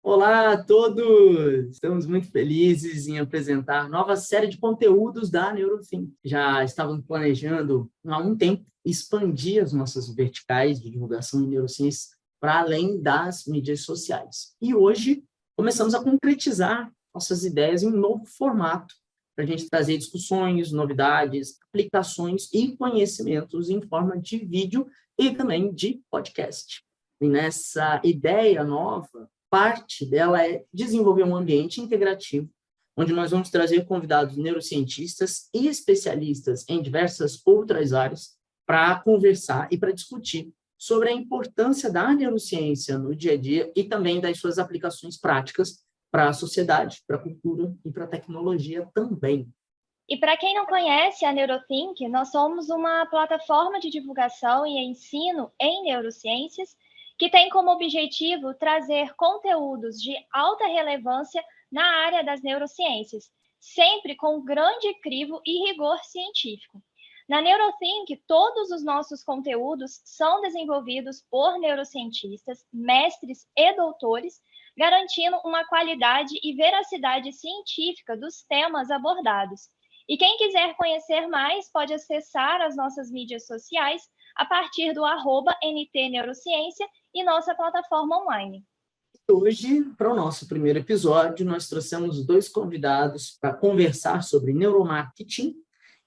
Olá a todos! Estamos muito felizes em apresentar nova série de conteúdos da Neurofin. Já estávamos planejando há um tempo expandir as nossas verticais de divulgação em neurociências para além das mídias sociais. E hoje começamos a concretizar nossas ideias em um novo formato para a gente trazer discussões, novidades, aplicações e conhecimentos em forma de vídeo e também de podcast. E nessa ideia nova, parte dela é desenvolver um ambiente integrativo, onde nós vamos trazer convidados neurocientistas e especialistas em diversas outras áreas para conversar e para discutir sobre a importância da neurociência no dia a dia e também das suas aplicações práticas para a sociedade, para a cultura e para a tecnologia também. E para quem não conhece a Neurothink, nós somos uma plataforma de divulgação e ensino em neurociências que tem como objetivo trazer conteúdos de alta relevância na área das neurociências, sempre com grande crivo e rigor científico. Na Neurothink, todos os nossos conteúdos são desenvolvidos por neurocientistas, mestres e doutores, garantindo uma qualidade e veracidade científica dos temas abordados. E quem quiser conhecer mais pode acessar as nossas mídias sociais a partir do @NTNeurociência e nossa plataforma online. Hoje, para o nosso primeiro episódio, nós trouxemos dois convidados para conversar sobre neuromarketing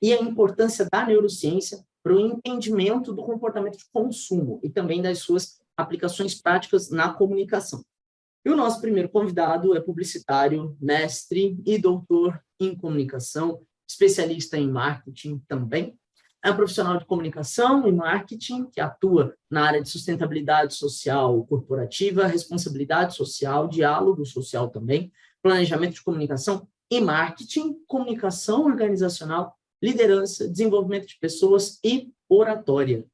e a importância da neurociência para o entendimento do comportamento de consumo e também das suas aplicações práticas na comunicação. E o nosso primeiro convidado é publicitário, mestre e doutor em comunicação, especialista em marketing também. É um profissional de comunicação e marketing que atua na área de sustentabilidade social corporativa, responsabilidade social, diálogo social também, planejamento de comunicação e marketing, comunicação organizacional, liderança, desenvolvimento de pessoas e oratória.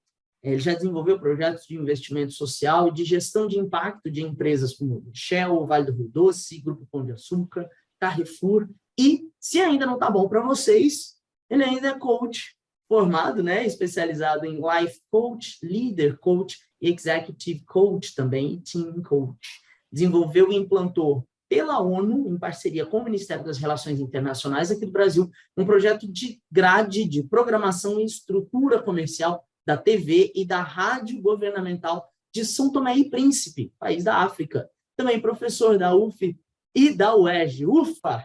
Ele já desenvolveu projetos de investimento social e de gestão de impacto de empresas como Shell, Vale do Rio Doce, Grupo Pão de Açúcar, Carrefour e, se ainda não está bom para vocês, ele ainda é coach, formado, especializado em Life Coach, Leader Coach e Executive Coach também, e Team Coach. Desenvolveu e implantou pela ONU, em parceria com o Ministério das Relações Internacionais aqui do Brasil, um projeto de grade de programação e estrutura comercial da TV e da rádio governamental de São Tomé e Príncipe, país da África. Também professor da UF e da UERJ. Ufa!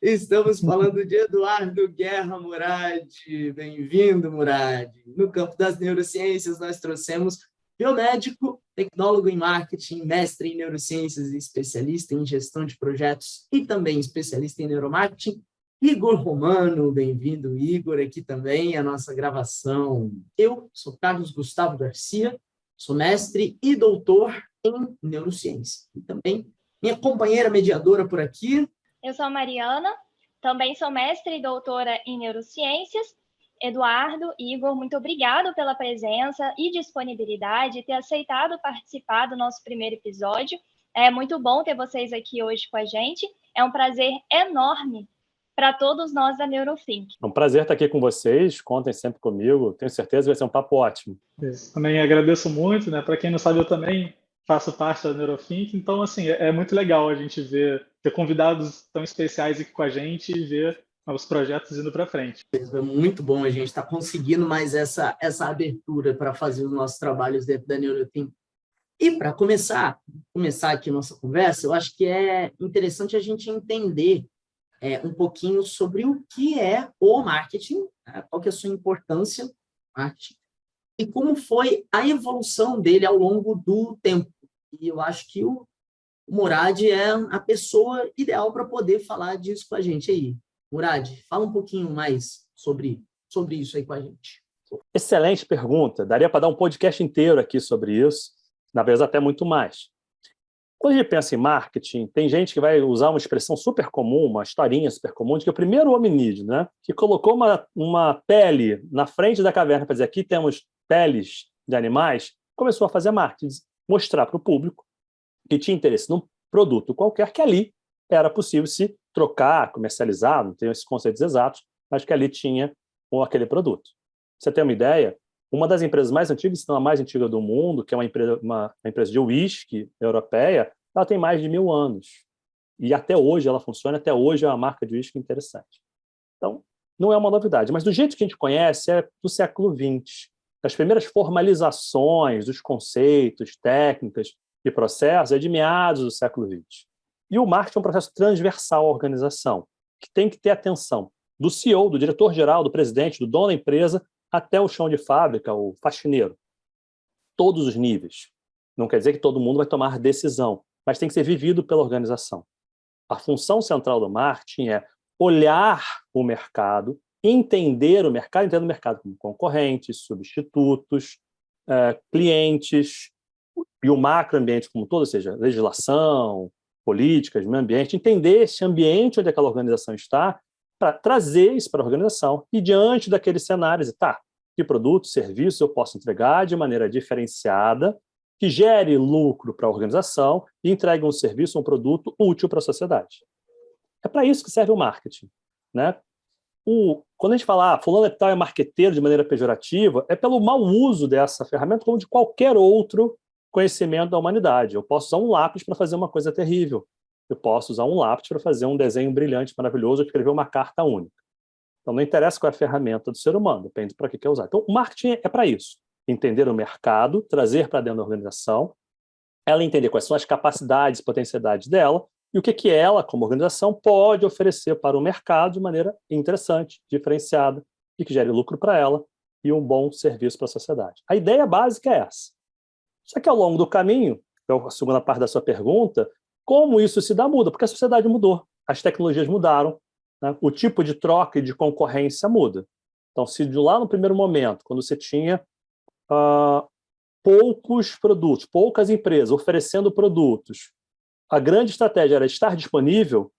Estamos falando de Eduardo Guerra Murad. Bem-vindo, Murad. No campo das neurociências, nós trouxemos biomédico, tecnólogo em marketing, mestre em neurociências e especialista em gestão de projetos e também especialista em neuromarketing, Igor Romano. Bem-vindo, Igor, aqui também a nossa gravação. Eu sou Carlos Gustavo Garcia, sou mestre e doutor em neurociência. E também minha companheira mediadora por aqui. Eu sou a Mariana, também sou mestre e doutora em neurociências. Eduardo, Igor, muito obrigado pela presença e disponibilidade, ter aceitado participar do nosso primeiro episódio. É muito bom ter vocês aqui hoje com a gente. É um prazer enorme para todos nós da Neurofink. É um prazer estar aqui com vocês, contem sempre comigo, tenho certeza que vai ser um papo ótimo. Também agradeço muito, Para quem não sabe, eu também faço parte da Neurofink, então, assim, é muito legal a gente ter convidados tão especiais aqui com a gente e ver os projetos indo para frente. É muito bom a gente estar conseguindo mais essa abertura para fazer os nossos trabalhos dentro da Neurofink. E para começar aqui a nossa conversa, eu acho que é interessante a gente entender um pouquinho sobre o que é o marketing, qual que é a sua importância no marketing, e como foi a evolução dele ao longo do tempo. E eu acho que o Murad é a pessoa ideal para poder falar disso com a gente aí. Murad, fala um pouquinho mais sobre isso aí com a gente. Excelente pergunta. Daria para dar um podcast inteiro aqui sobre isso, na verdade até muito mais. Quando a gente pensa em marketing, tem gente que vai usar uma expressão super comum, uma historinha super comum, de que o primeiro hominídeo, que colocou uma pele na frente da caverna para dizer aqui temos peles de animais, começou a fazer marketing, mostrar para o público que tinha interesse num produto qualquer, que ali era possível se trocar, comercializar, não tenho esses conceitos exatos, mas que ali tinha aquele produto. Pra você ter uma ideia, uma das empresas mais antigas, se não a mais antiga do mundo, que é uma empresa de uísque europeia, ela tem mais de 1000 anos. E até hoje ela funciona, até hoje é uma marca de uísque interessante. Então, não é uma novidade. Mas do jeito que a gente conhece, é do século XX. As primeiras formalizações dos conceitos, técnicas e processos é de meados do século XX. E o marketing é um processo transversal à organização, que tem que ter atenção do CEO, do diretor-geral, do presidente, do dono da empresa, até o chão de fábrica, o faxineiro. Todos os níveis. Não quer dizer que todo mundo vai tomar decisão, mas tem que ser vivido pela organização. A função central do marketing é olhar o mercado, entender o mercado como concorrentes, substitutos, clientes e o macroambiente como todo, ou seja, legislação, políticas, meio ambiente, entender esse ambiente onde aquela organização está para trazer isso para a organização e diante daqueles cenários, que produto, serviço eu posso entregar de maneira diferenciada, que gere lucro para a organização e entregue um serviço, um produto útil para a sociedade. É para isso que serve o marketing, né? Quando a gente fala, fulano tal é marqueteiro de maneira pejorativa, é pelo mau uso dessa ferramenta como de qualquer outro conhecimento da humanidade. Eu posso usar um lápis para fazer uma coisa terrível. Eu posso usar um lápis para fazer um desenho brilhante, maravilhoso, ou escrever uma carta única. Então, não interessa qual é a ferramenta do ser humano, depende para que quer usar. Então, o marketing é para isso. Entender o mercado, trazer para dentro da organização, ela entender quais são as capacidades, potencialidades dela, e o que ela, como organização, pode oferecer para o mercado de maneira interessante, diferenciada, e que gere lucro para ela e um bom serviço para a sociedade. A ideia básica é essa. Só que ao longo do caminho, que é a segunda parte da sua pergunta, como isso se dá muda? Porque a sociedade mudou, as tecnologias mudaram, né? O tipo de troca e de concorrência muda. Então, se de lá no primeiro momento, quando você tinha poucos produtos, poucas empresas oferecendo produtos, a grande estratégia era estar disponível,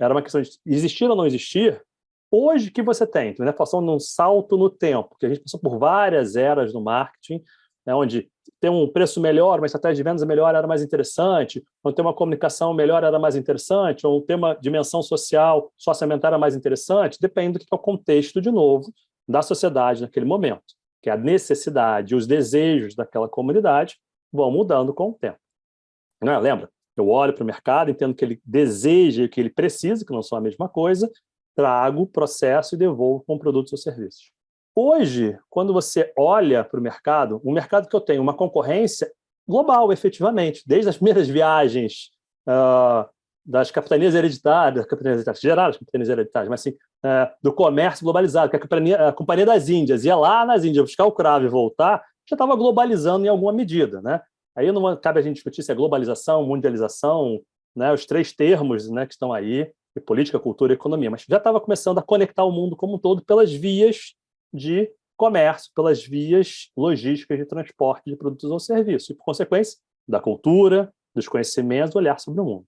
era uma questão de existir ou não existir. Hoje, que você tem? Né? Passando um salto no tempo, que a gente passou por várias eras no marketing, né, onde ter um preço melhor, uma estratégia de vendas melhor era mais interessante, ou ter uma comunicação melhor era mais interessante, ou ter uma dimensão social, socioambiental era mais interessante, depende do que é o contexto, de novo, da sociedade naquele momento, que a necessidade e os desejos daquela comunidade vão mudando com o tempo. Não é? Lembra? Eu olho para o mercado, entendo que ele deseja e que ele precisa, que não são a mesma coisa, trago o processo e devolvo com produtos ou serviços. Hoje, quando você olha para o mercado, um mercado que eu tenho uma concorrência global, efetivamente, desde as primeiras viagens das capitanias hereditárias, geradas capitanias hereditárias, mas assim, do comércio globalizado, que a Companhia das Índias ia lá nas Índias buscar o cravo e voltar, já estava globalizando em alguma medida, né? Aí não cabe a gente discutir se é globalização, mundialização, né, os três termos, né, que estão aí, de política, cultura e economia, mas já estava começando a conectar o mundo como um todo pelas vias de comércio, pelas vias logísticas de transporte de produtos ou serviços, e, por consequência, da cultura, dos conhecimentos, do olhar sobre o mundo.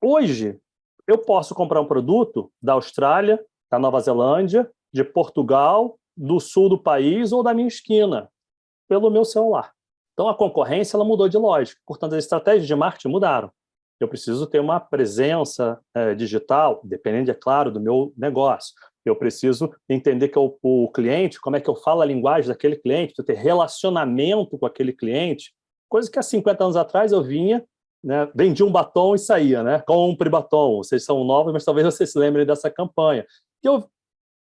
Hoje, eu posso comprar um produto da Austrália, da Nova Zelândia, de Portugal, do sul do país ou da minha esquina, pelo meu celular. Então, a concorrência ela mudou de lógica, portanto, as estratégias de marketing mudaram. Eu preciso ter uma presença digital, dependendo, é claro, do meu negócio. Eu preciso entender que o cliente, como é que eu falo a linguagem daquele cliente, preciso ter relacionamento com aquele cliente, coisa que há 50 anos atrás eu vinha, né, vendia um batom e saía, né? Compre batom. Vocês são novos, mas talvez vocês se lembrem dessa campanha. Eu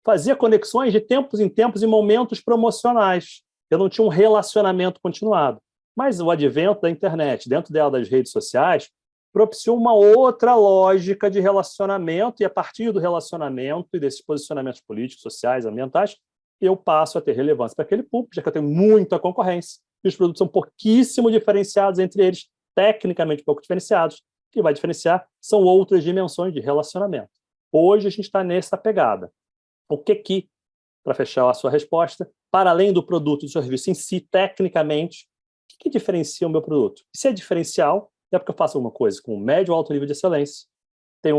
fazia conexões de tempos em tempos e momentos promocionais. Eu não tinha um relacionamento continuado. Mas o advento da internet, dentro dela das redes sociais, propiciou uma outra lógica de relacionamento, e a partir do relacionamento e desses posicionamentos políticos, sociais, ambientais, eu passo a ter relevância para aquele público, já que eu tenho muita concorrência, e os produtos são pouquíssimo diferenciados entre eles, tecnicamente pouco diferenciados. O que vai diferenciar são outras dimensões de relacionamento. Hoje a gente está nessa pegada. O que, para fechar a sua resposta, para além do produto e do serviço em si, tecnicamente, o que diferencia o meu produto? Se é diferencial, é porque eu faço alguma coisa com médio ou alto nível de excelência, tem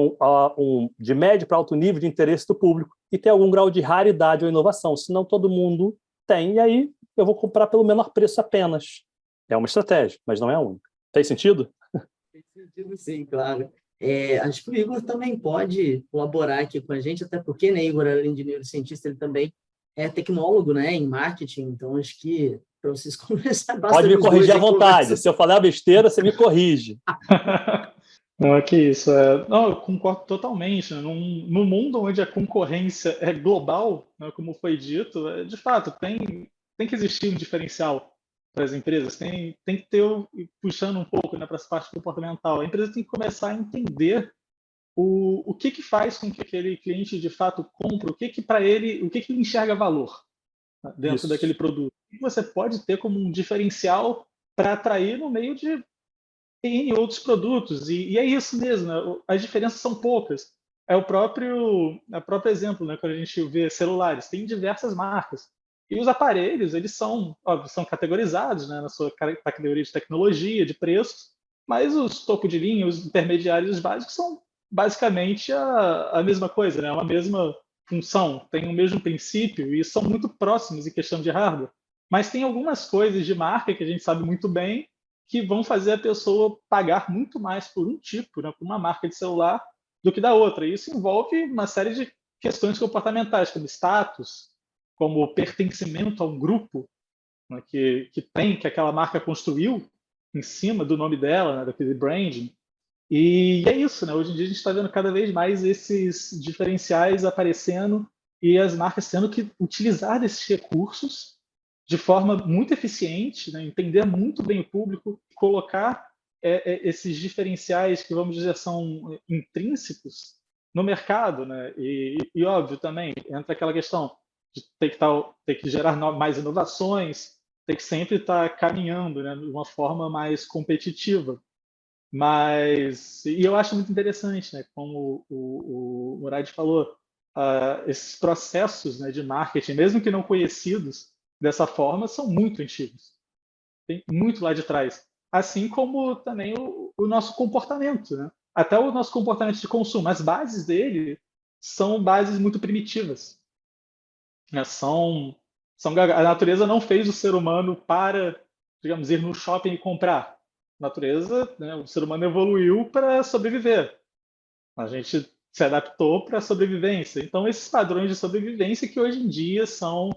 de médio para alto nível de interesse do público e tem algum grau de raridade ou inovação, senão todo mundo tem, e aí eu vou comprar pelo menor preço apenas. É uma estratégia, mas não é a única. Fez sentido? Fez sentido, sim, claro. Acho que o Igor também pode colaborar aqui com a gente, até porque, né, Igor, além de neurocientista, ele também é tecnólogo, né, em marketing, então acho que para vocês conversarem. Pode me corrigir à vontade. Se eu falar besteira, você me corrige. Não, é que isso. Não, eu concordo totalmente. Né? No mundo onde a concorrência é global, né, como foi dito, de fato, tem que existir um diferencial para as empresas. Tem que ter, puxando um pouco, né, para essa parte comportamental, a empresa tem que começar a entender o que faz com que aquele cliente de fato compre, o que para ele, o que ele enxerga valor, né, dentro daquele produto. O que você pode ter como um diferencial para atrair no meio de N outros produtos. E é isso mesmo, né? As diferenças são poucas. É o próprio exemplo, né? Quando a gente vê celulares, tem diversas marcas. E os aparelhos, eles são, óbvio, são categorizados, né, na sua categoria de tecnologia, de preços, mas os topo de linha, os intermediários básicos são basicamente a mesma coisa, né? Uma mesma função, tem o mesmo princípio e são muito próximos em questão de hardware. Mas tem algumas coisas de marca que a gente sabe muito bem que vão fazer a pessoa pagar muito mais por um tipo, né, por uma marca de celular, do que da outra. E isso envolve uma série de questões comportamentais, como status, como pertencimento a um grupo, né, que aquela marca construiu em cima do nome dela, né, daquele branding. E é isso, né? Hoje em dia a gente está vendo cada vez mais esses diferenciais aparecendo e as marcas tendo que utilizar desses recursos de forma muito eficiente, né? Entender muito bem o público, colocar esses diferenciais que, vamos dizer, são intrínsecos no mercado, né? E óbvio, também entra aquela questão de ter que gerar mais inovações, ter que sempre estar caminhando, né, de uma forma mais competitiva. E eu acho muito interessante, né, como o Murad falou, esses processos, né, de marketing, mesmo que não conhecidos dessa forma, são muito antigos. Tem muito lá de trás. Assim como também o nosso comportamento, né? Até o nosso comportamento de consumo. As bases dele são bases muito primitivas. Né? A natureza não fez o ser humano para, digamos, ir no shopping e comprar. A natureza, né, o ser humano evoluiu para sobreviver. A gente se adaptou para a sobrevivência. Então, esses padrões de sobrevivência que hoje em dia são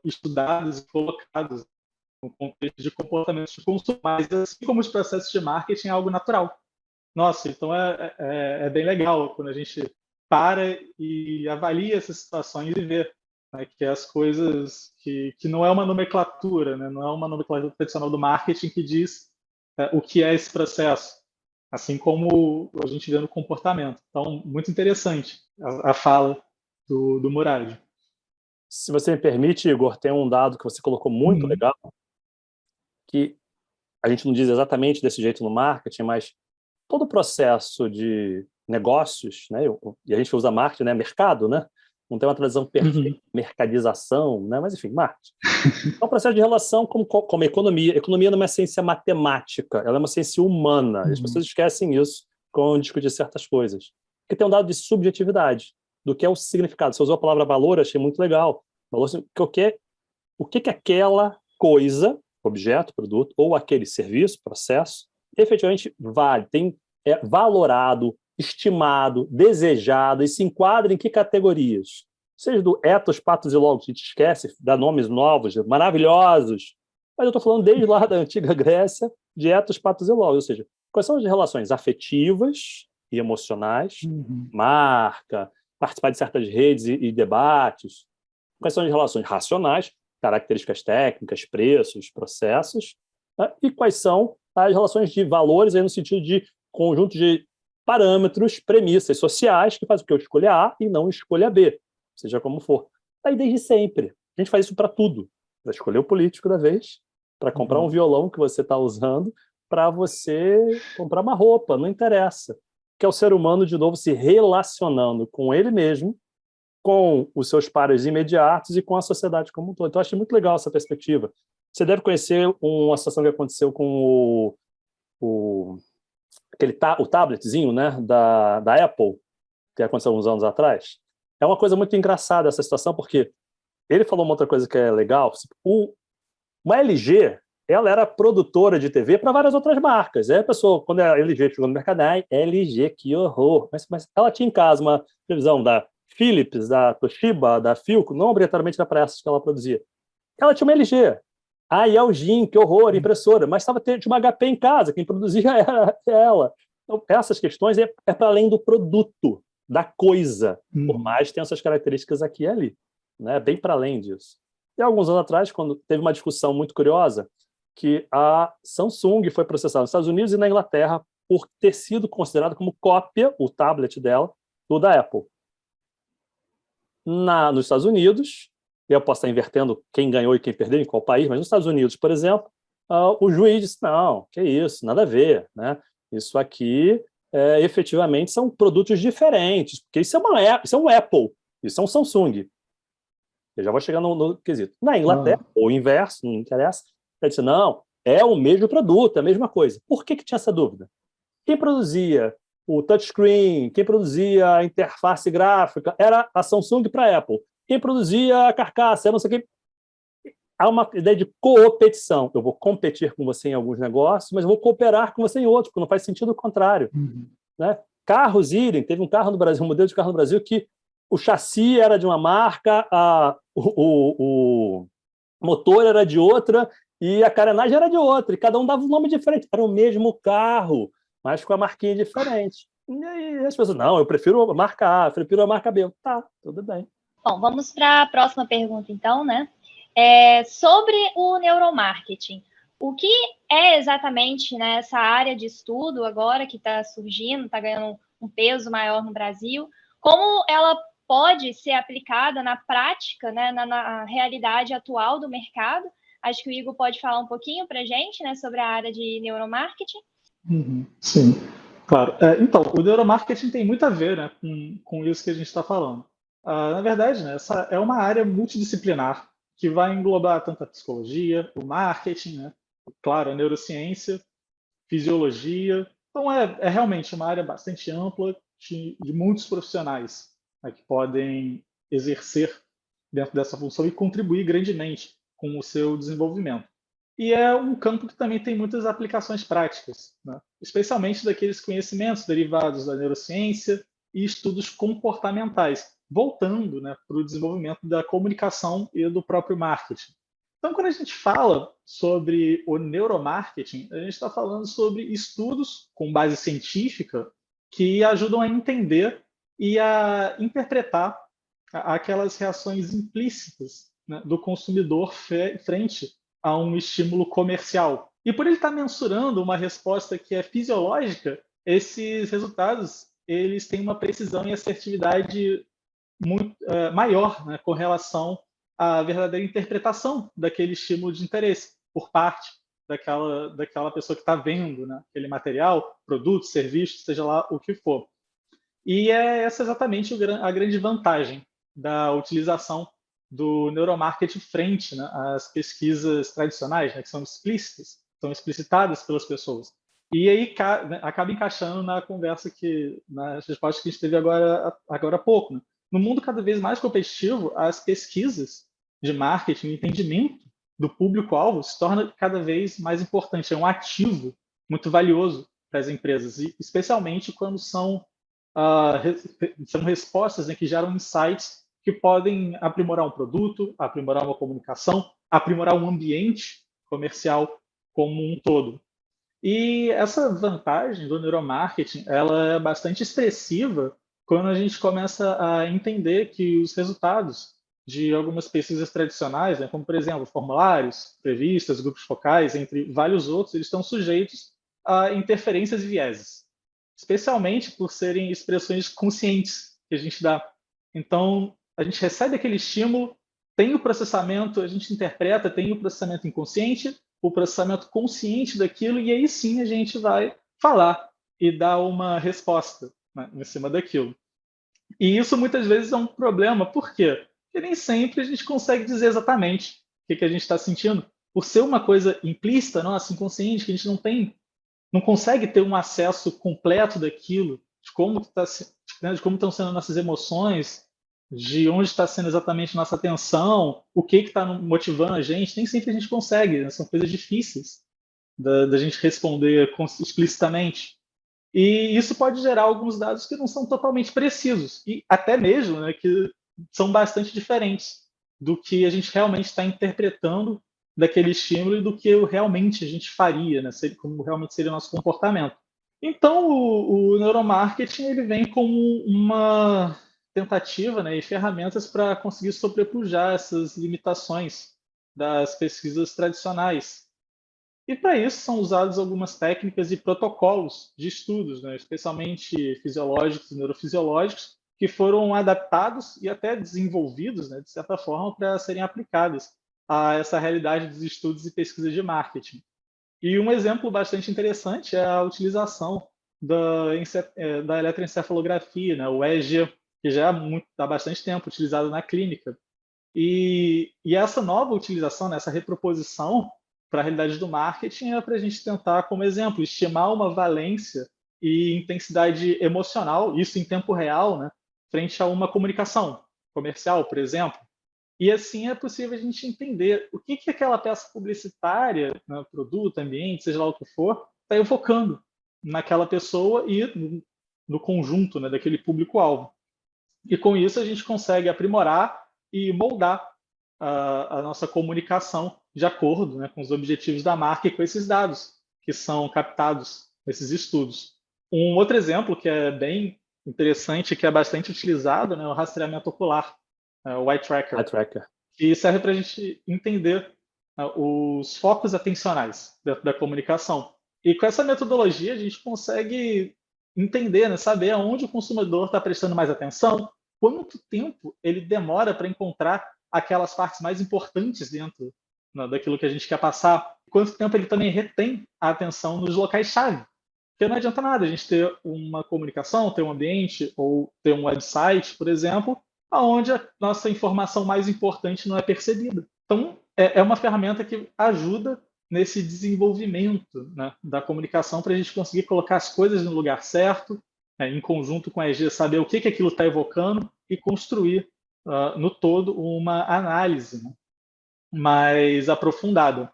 estudados e colocados no contexto de comportamentos de consumo, mas assim como os processos de marketing é algo natural. Nossa, então é bem legal quando a gente para e avalia essas situações e vê, né, que as coisas que não é uma nomenclatura, né, não é uma nomenclatura tradicional do marketing que diz o que é esse processo, assim como a gente vê no comportamento. Então, muito interessante a fala do Murad. Se você me permite, Igor, tem um dado que você colocou muito legal, que a gente não diz exatamente desse jeito no marketing, mas todo o processo de negócios, né, e a gente usa marketing, né, mercado, né, não tem uma tradução perfeita, mercadização, né, mas enfim, marketing. É um processo de relação como economia. Economia não é uma ciência matemática, ela é uma ciência humana. As pessoas esquecem isso quando discutem certas coisas. Porque tem um dado de subjetividade, do que é o significado. Você usou a palavra valor, achei muito legal. Valor, o que aquela coisa, objeto, produto, ou aquele serviço, processo, efetivamente vale, é valorado, estimado, desejado, e se enquadra em que categorias? Seja do ethos, pathos e logos, a gente esquece, dá nomes novos, maravilhosos, mas eu estou falando desde lá da antiga Grécia, de ethos, pathos e logos, ou seja, quais são as relações afetivas e emocionais, marca, participar de certas redes e debates, quais são as relações racionais, características técnicas, preços, processos, né? E quais são as relações de valores aí no sentido de conjunto de parâmetros, premissas sociais que fazem com que eu escolha A e não escolha B, seja como for. Aí desde sempre. A gente faz isso para tudo. Para escolher o político da vez, para comprar um violão que você está usando, para você comprar uma roupa, não interessa. Que é o ser humano, de novo, se relacionando com ele mesmo, com os seus pares imediatos e com a sociedade como um todo. Então, eu achei muito legal essa perspectiva. Você deve conhecer uma situação que aconteceu com o tabletzinho, né, da Apple, que aconteceu uns anos atrás. É uma coisa muito engraçada essa situação, porque ele falou uma outra coisa que é legal. Uma LG, ela era produtora de TV para várias outras marcas. Aí a pessoa, quando a LG chegou no mercado, LG, que horror. Mas ela tinha em casa uma televisão da Philips, da Toshiba, da Philco, não obrigatoriamente era para essas que ela produzia. Ela tinha uma LG. E Elgin, que horror, impressora. Mas tinha uma HP em casa, quem produzia era ela. Então, essas questões é para além do produto, da coisa, por mais que tenha essas características aqui e ali, né? Bem para além disso. E alguns anos atrás, quando teve uma discussão muito curiosa, que a Samsung foi processada nos Estados Unidos e na Inglaterra por ter sido considerado como cópia, o tablet dela, do da Apple. Nos Estados Unidos, eu posso estar invertendo quem ganhou e quem perdeu em qual país, mas nos Estados Unidos, por exemplo, o juiz disse, não, que isso, nada a ver, né? Isso aqui, efetivamente, são produtos diferentes, porque isso é um Apple, isso é um Samsung. Eu já vou chegar no quesito. Na Inglaterra, ou o inverso, não interessa, ele disse, não, é o mesmo produto, é a mesma coisa. Por que tinha essa dúvida? Quem produzia o touchscreen, quem produzia a interface gráfica, era a Samsung para a Apple. Quem produzia a carcaça, não sei o que. Há uma ideia de competição. Eu vou competir com você em alguns negócios, mas eu vou cooperar com você em outros, porque não faz sentido o contrário. Né? Carros irem, teve um carro no Brasil, um modelo de carro no Brasil que o chassi era de uma marca, o motor era de outra e a carenagem era de outra, e cada um dava um nome diferente. Era o mesmo carro, mas com a marquinha diferente. E aí as pessoas, não, eu prefiro a marca A, eu prefiro a marca B. Tá, tudo bem. Bom, vamos para a próxima pergunta, então, né? Sobre o neuromarketing. O que é exatamente, né, essa área de estudo agora que está surgindo, está ganhando um peso maior no Brasil? Como ela pode ser aplicada na prática, né, na realidade atual do mercado? Acho que o Igor pode falar um pouquinho para a gente, né, sobre a área de neuromarketing. Sim, claro. Então, o neuromarketing tem muito a ver, né, com isso que a gente está falando. Na verdade, né, essa é uma área multidisciplinar que vai englobar tanto a psicologia, o marketing, né, claro, a neurociência, fisiologia. Então, é realmente uma área bastante ampla de muitos profissionais, né, que podem exercer dentro dessa função e contribuir grandemente com o seu desenvolvimento. E é um campo que também tem muitas aplicações práticas, né? Especialmente daqueles conhecimentos derivados da neurociência e estudos comportamentais, voltando, né, para o desenvolvimento da comunicação e do próprio marketing. Então, quando a gente fala sobre o neuromarketing, a gente está falando sobre estudos com base científica que ajudam a entender e a interpretar aquelas reações implícitas, né, do consumidor frente a um estímulo comercial. E por ele estar mensurando uma resposta que é fisiológica, esses resultados eles têm uma precisão e assertividade muito maior, né, com relação à verdadeira interpretação daquele estímulo de interesse por parte daquela pessoa que está vendo, né, aquele material, produto, serviço, seja lá o que for. E é essa exatamente a grande vantagem da utilização do neuromarketing frente, né, às pesquisas tradicionais, né, que são explícitas, são explicitadas pelas pessoas. E aí acaba encaixando na conversa nas respostas que a gente teve agora há pouco. Né? No mundo cada vez mais competitivo, as pesquisas de marketing, o entendimento do público-alvo se torna cada vez mais importante. É um ativo muito valioso para as empresas, e especialmente quando são respostas, né, que geram insights que podem aprimorar um produto, aprimorar uma comunicação, aprimorar um ambiente comercial como um todo. E essa vantagem do neuromarketing, ela é bastante expressiva quando a gente começa a entender que os resultados de algumas pesquisas tradicionais, né, como, por exemplo, formulários, revistas, grupos focais, entre vários outros, eles estão sujeitos a interferências e vieses, especialmente por serem expressões conscientes que a gente dá. Então, a gente recebe aquele estímulo, tem o processamento, a gente interpreta, tem o processamento inconsciente, o processamento consciente daquilo, e aí sim a gente vai falar e dar uma resposta, né, em cima daquilo. E isso muitas vezes é um problema. Por quê? Porque nem sempre a gente consegue dizer exatamente o que a gente está sentindo. Por ser uma coisa implícita, nossa, inconsciente, que a gente não consegue ter um acesso completo daquilo, de como estão sendo nossas emoções, de onde está sendo exatamente nossa atenção, o que está motivando a gente, nem sempre a gente consegue, né? São coisas difíceis da gente responder explicitamente. E isso pode gerar alguns dados que não são totalmente precisos, e até mesmo, né, que são bastante diferentes do que a gente realmente está interpretando daquele estímulo e do que realmente a gente faria, né? Como realmente seria o nosso comportamento. Então, o neuromarketing ele vem como uma tentativa, né, e ferramentas para conseguir sobrepujar essas limitações das pesquisas tradicionais. E para isso são usadas algumas técnicas e protocolos de estudos, né, especialmente fisiológicos e neurofisiológicos, que foram adaptados e até desenvolvidos, né, de certa forma, para serem aplicados a essa realidade dos estudos e pesquisas de marketing. E um exemplo bastante interessante é a utilização da eletroencefalografia, né, o EEG, que já há bastante tempo utilizado na clínica. E essa nova utilização, né, essa reproposição para a realidade do marketing é para a gente tentar, como exemplo, estimar uma valência e intensidade emocional, isso em tempo real, né, frente a uma comunicação comercial, por exemplo. E assim é possível a gente entender o que aquela peça publicitária, né, produto, ambiente, seja lá o que for, está evocando naquela pessoa e no conjunto, né, daquele público-alvo. E com isso a gente consegue aprimorar e moldar a nossa comunicação de acordo, né, com os objetivos da marca e com esses dados que são captados nesses estudos. Um outro exemplo que é bem interessante, que é bastante utilizado, né, é o rastreamento ocular, o eye tracker, que serve para a gente entender os focos atencionais dentro da comunicação. E com essa metodologia a gente consegue entender, né, saber aonde o consumidor está prestando mais atenção, quanto tempo ele demora para encontrar aquelas partes mais importantes dentro, né, daquilo que a gente quer passar, quanto tempo ele também retém a atenção nos locais-chave. Porque não adianta nada a gente ter uma comunicação, ter um ambiente ou ter um website, por exemplo, onde a nossa informação mais importante não é percebida. Então, é uma ferramenta que ajuda nesse desenvolvimento, né, da comunicação para a gente conseguir colocar as coisas no lugar certo, em conjunto com a EG, saber o que aquilo está evocando e construir, no todo, uma análise, né, mais aprofundada.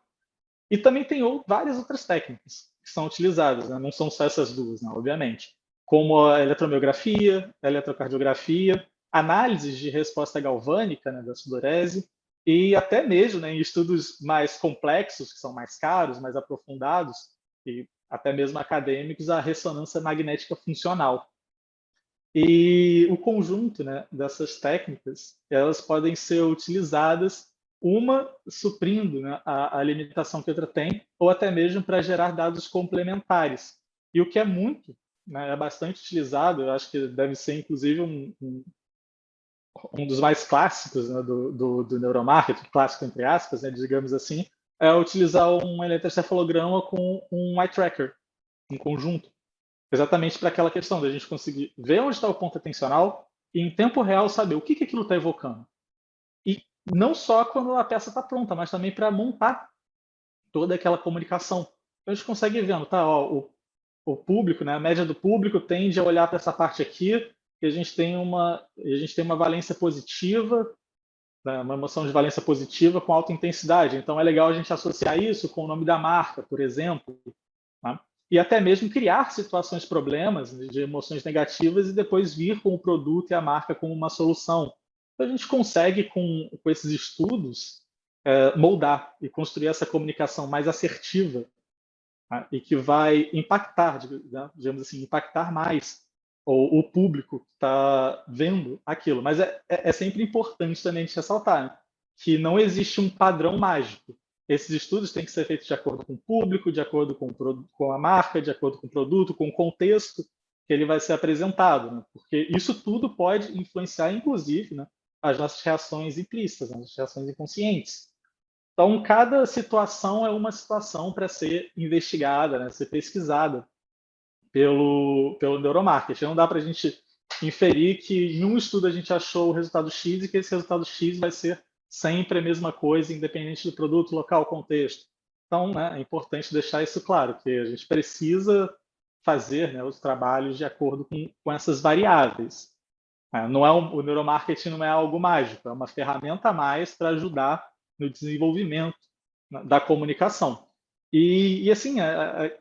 E também tem várias outras técnicas que são utilizadas, né? Não são só essas duas, né, obviamente, como a eletromiografia, a eletrocardiografia, análises de resposta galvânica, né, da sudorese, e até mesmo, né, em estudos mais complexos, que são mais caros, mais aprofundados, e até mesmo acadêmicos, a ressonância magnética funcional. E o conjunto, né, dessas técnicas, elas podem ser utilizadas, uma suprindo, né, a limitação que a outra tem, ou até mesmo para gerar dados complementares. E o que é muito, né, é bastante utilizado, eu acho que deve ser inclusive um dos mais clássicos, né, do neuromarketing, clássico entre aspas, né, digamos assim, é utilizar um eletroencefalograma com um eye tracker em conjunto. Exatamente para aquela questão da gente conseguir ver onde está o ponto atencional e, em tempo real, saber o que aquilo está evocando. E não só quando a peça está pronta, mas também para montar toda aquela comunicação. Então, a gente consegue ver, tá, ó, o público, né, a média do público tende a olhar para essa parte aqui, e a gente tem uma valência positiva, né, uma emoção de valência positiva com alta intensidade. Então, é legal a gente associar isso com o nome da marca, por exemplo, tá? E até mesmo criar situações, problemas de emoções negativas e depois vir com o produto e a marca como uma solução. Então, a gente consegue, com esses estudos, moldar e construir essa comunicação mais assertiva, tá? E que vai impactar, digamos assim, impactar mais o público que está vendo aquilo. Mas é sempre importante também a gente ressaltar, né, que não existe um padrão mágico. Esses estudos têm que ser feitos de acordo com o público, de acordo com a marca, de acordo com o produto, com o contexto que ele vai ser apresentado, né? Porque isso tudo pode influenciar, inclusive, né, as nossas reações implícitas, as nossas reações inconscientes. Então, cada situação é uma situação para ser investigada, né, ser pesquisada pelo neuromarketing. Não dá para a gente inferir que em um estudo a gente achou o resultado X e que esse resultado X vai ser sempre a mesma coisa, independente do produto, local, contexto. Então, né, é importante deixar isso claro, que a gente precisa fazer, né, os trabalhos de acordo com essas variáveis. O neuromarketing não é algo mágico, é uma ferramenta a mais para ajudar no desenvolvimento, né, da comunicação. E assim,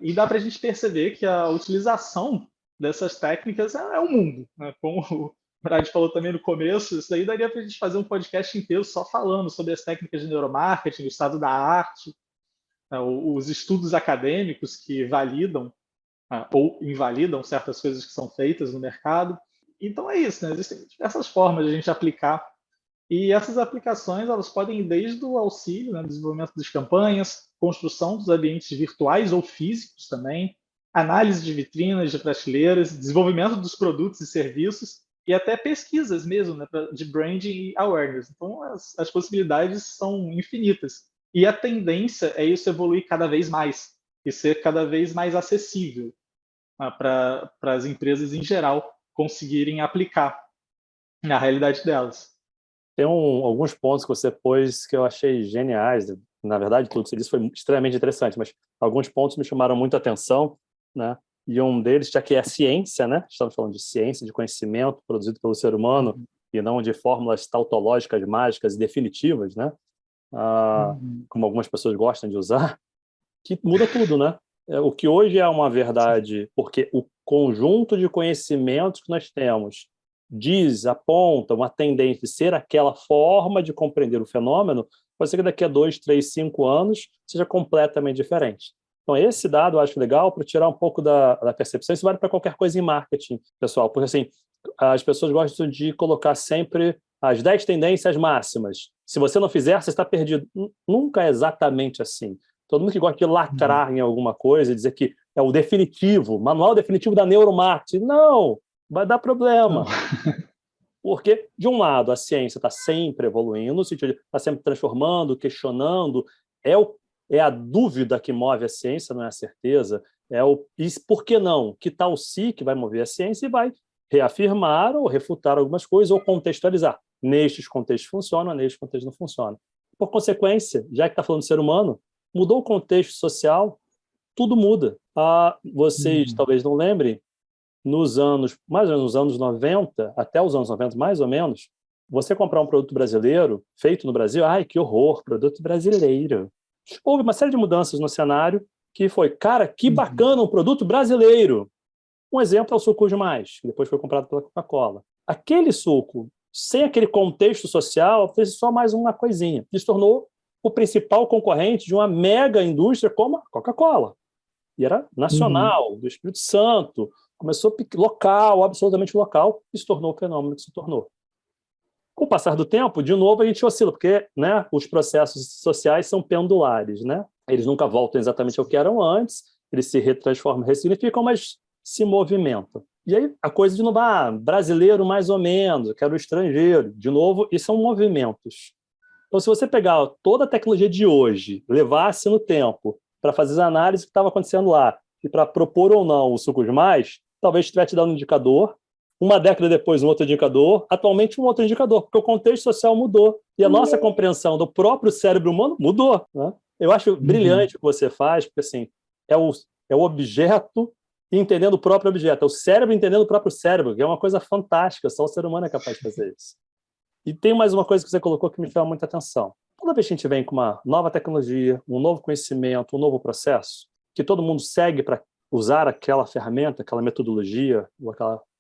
e dá para a gente perceber que a utilização dessas técnicas é o mundo, né? Como Brad falou também no começo, isso daí daria para a gente fazer um podcast inteiro só falando sobre as técnicas de neuromarketing, o estado da arte, os estudos acadêmicos que validam ou invalidam certas coisas que são feitas no mercado. Então é isso, né? Existem diversas formas de a gente aplicar. E essas aplicações, elas podem ir desde o auxílio, né, desenvolvimento das campanhas, construção dos ambientes virtuais ou físicos também, análise de vitrinas, de prateleiras, desenvolvimento dos produtos e serviços, e até pesquisas mesmo, né, de branding e awareness. Então, as possibilidades são infinitas. E a tendência é isso evoluir cada vez mais e ser cada vez mais acessível para as empresas em geral conseguirem aplicar na realidade delas. Tem alguns pontos que você pôs que eu achei geniais. Na verdade, tudo que você disse foi extremamente interessante, mas alguns pontos me chamaram muito a atenção, né? E um deles, já que é a ciência, né? Estamos falando de ciência, de conhecimento produzido pelo ser humano e não de fórmulas tautológicas, mágicas e definitivas, né? Como algumas pessoas gostam de usar, que muda tudo, né? O que hoje é uma verdade, porque o conjunto de conhecimentos que nós temos aponta uma tendência de ser aquela forma de compreender o fenômeno, pode ser que daqui a 2, 3, 5 anos seja completamente diferente. Então, esse dado eu acho legal para tirar um pouco da percepção. Isso vale para qualquer coisa em marketing, pessoal, porque assim, as pessoas gostam de colocar sempre as 10 tendências máximas. Se você não fizer, você está perdido. Nunca é exatamente assim. Todo mundo que gosta de lacrar em alguma coisa e dizer que é o definitivo, manual definitivo da neuromarketing. Não! Vai dar problema. Porque, de um lado, a ciência está sempre evoluindo, no sentido de está sempre transformando, questionando. É a dúvida que move a ciência, não é a certeza. E por que não? Que tal se que vai mover a ciência e vai reafirmar ou refutar algumas coisas ou contextualizar. Nestes contextos funciona, nestes contextos não funciona. Por consequência, já que está falando do ser humano, mudou o contexto social, tudo muda. Vocês talvez não lembrem, mais ou menos nos anos 90, até os anos 90, mais ou menos, você comprar um produto brasileiro, feito no Brasil, ai, que horror, produto brasileiro. Houve uma série de mudanças no cenário que foi, cara, que bacana, um produto brasileiro. Um exemplo é o suco de mais, que depois foi comprado pela Coca-Cola. Aquele suco, sem aquele contexto social, fez só mais uma coisinha. Ele se tornou o principal concorrente de uma mega indústria como a Coca-Cola. E era nacional, do Espírito Santo, começou local, absolutamente local, e se tornou o fenômeno que se tornou. Com o passar do tempo, de novo, a gente oscila, porque, né, os processos sociais são pendulares, né? Eles nunca voltam exatamente ao que eram antes, eles se retransformam, ressignificam, mas se movimentam. E aí a coisa de novo, brasileiro mais ou menos, eu quero estrangeiro. De novo, e são movimentos. Então, se você pegar toda a tecnologia de hoje, levasse no tempo para fazer as análises do que estava acontecendo lá e para propor ou não o suco de mais, talvez estivesse te dando um indicador, uma década depois um outro indicador, atualmente um outro indicador, porque o contexto social mudou e a nossa compreensão do próprio cérebro humano mudou, né? Eu acho brilhante o que você faz, porque assim, é o objeto entendendo o próprio objeto, é o cérebro entendendo o próprio cérebro, que é uma coisa fantástica, só o ser humano é capaz de fazer isso. E tem mais uma coisa que você colocou que me chama muita atenção. Toda vez que a gente vem com uma nova tecnologia, um novo conhecimento, um novo processo, que todo mundo segue para usar aquela ferramenta, aquela metodologia, ou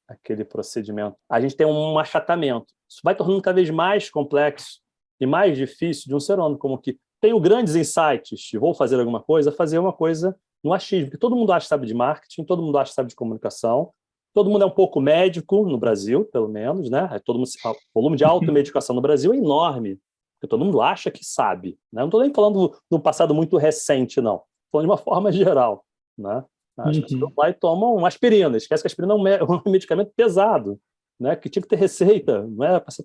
aquele procedimento, a gente tem um achatamento. Isso vai tornando cada vez mais complexo e mais difícil de um ser humano, como que tenho grandes insights e vou fazer alguma coisa, fazer uma coisa no achismo, porque todo mundo acha que sabe de marketing, todo mundo acha que sabe de comunicação, todo mundo é um pouco médico no Brasil, pelo menos, né? O volume de automedicação no Brasil é enorme, porque todo mundo acha que sabe, né? Não estou nem falando do passado muito recente, não. Estou falando de uma forma geral, né? As pessoas vão lá e tomam uma aspirina, esquece que a aspirina é um medicamento pesado, né? Que tinha que ter receita, não é para você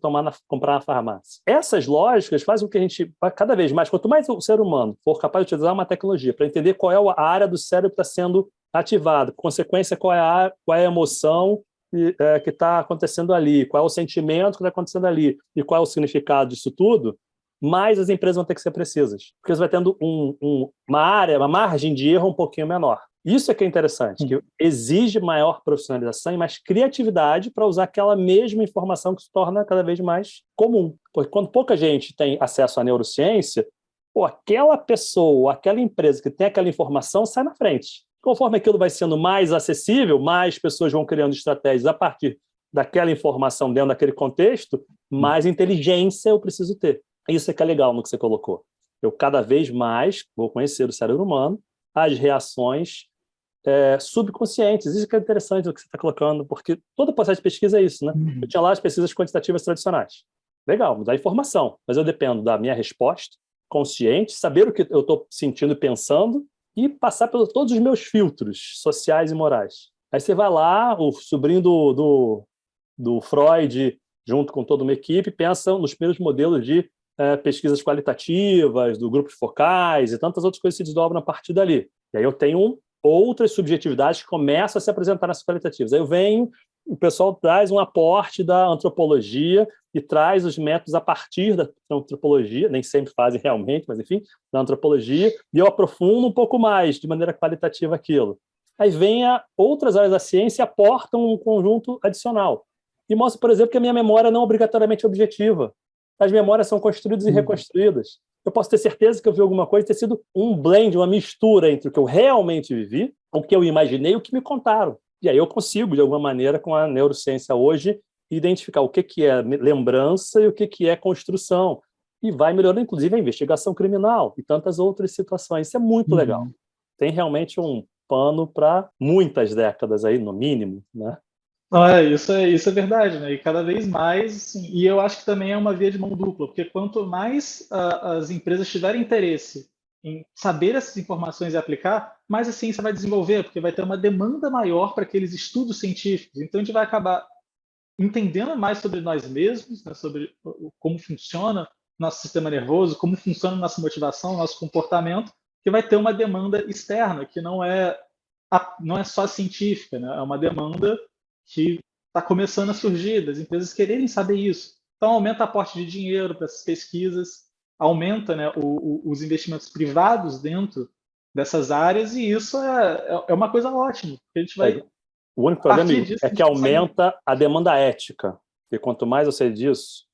comprar na farmácia. Essas lógicas fazem com que a gente, cada vez mais, quanto mais o ser humano for capaz de utilizar uma tecnologia para entender qual é a área do cérebro que está sendo ativada, por consequência, qual é a emoção que está acontecendo ali, qual é o sentimento que está acontecendo ali e qual é o significado disso tudo, mais as empresas vão ter que ser precisas, porque você vai tendo uma margem de erro um pouquinho menor. Isso é que é interessante, que exige maior profissionalização e mais criatividade para usar aquela mesma informação que se torna cada vez mais comum. Porque quando pouca gente tem acesso à neurociência, aquela pessoa, aquela empresa que tem aquela informação sai na frente. Conforme aquilo vai sendo mais acessível, mais pessoas vão criando estratégias a partir daquela informação dentro daquele contexto, mais inteligência eu preciso ter. Isso é que é legal no que você colocou. Eu cada vez mais vou conhecer o cérebro humano, as reações subconscientes. Isso que é interessante o que você está colocando, porque todo o processo de pesquisa é isso, né? Eu tinha lá as pesquisas quantitativas tradicionais. Legal, me dá informação, mas eu dependo da minha resposta consciente, saber o que eu estou sentindo e pensando e passar por todos os meus filtros sociais e morais. Aí você vai lá, o sobrinho do Freud, junto com toda uma equipe, pensa nos primeiros modelos de pesquisas qualitativas, do grupo de focais e tantas outras coisas que se desdobram a partir dali. E aí eu tenho outras subjetividades que começam a se apresentar nessas qualitativas. Aí eu venho, o pessoal traz um aporte da antropologia e traz os métodos a partir da antropologia, nem sempre fazem realmente, mas enfim, da antropologia, e eu aprofundo um pouco mais, de maneira qualitativa, aquilo. Aí vem outras áreas da ciência e aportam um conjunto adicional. E mostra, por exemplo, que a minha memória não é obrigatoriamente objetiva. As memórias são construídas e reconstruídas. Eu posso ter certeza que eu vi alguma coisa e ter sido um blend, uma mistura entre o que eu realmente vivi, o que eu imaginei e o que me contaram. E aí eu consigo, de alguma maneira, com a neurociência hoje, identificar o que é lembrança e o que é construção. E vai melhorando, inclusive, a investigação criminal e tantas outras situações. Isso é muito legal. Tem realmente um pano para muitas décadas aí, no mínimo, né? Isso é verdade, né? E cada vez mais, assim, e eu acho que também é uma via de mão dupla, porque quanto mais as empresas tiverem interesse em saber essas informações e aplicar, mais a ciência vai desenvolver, porque vai ter uma demanda maior para aqueles estudos científicos. Então a gente vai acabar entendendo mais sobre nós mesmos, né? Sobre como funciona nosso sistema nervoso, como funciona nossa motivação, nosso comportamento, que vai ter uma demanda externa, que não é só científica, né? É uma demanda que está começando a surgir, das empresas quererem saber isso. Então, aumenta o aporte de dinheiro para essas pesquisas, aumenta, né, os investimentos privados dentro dessas áreas, e isso é uma coisa ótima. A gente vai, o único problema disso, é que aumenta a demanda ética. E quanto mais eu sei disso,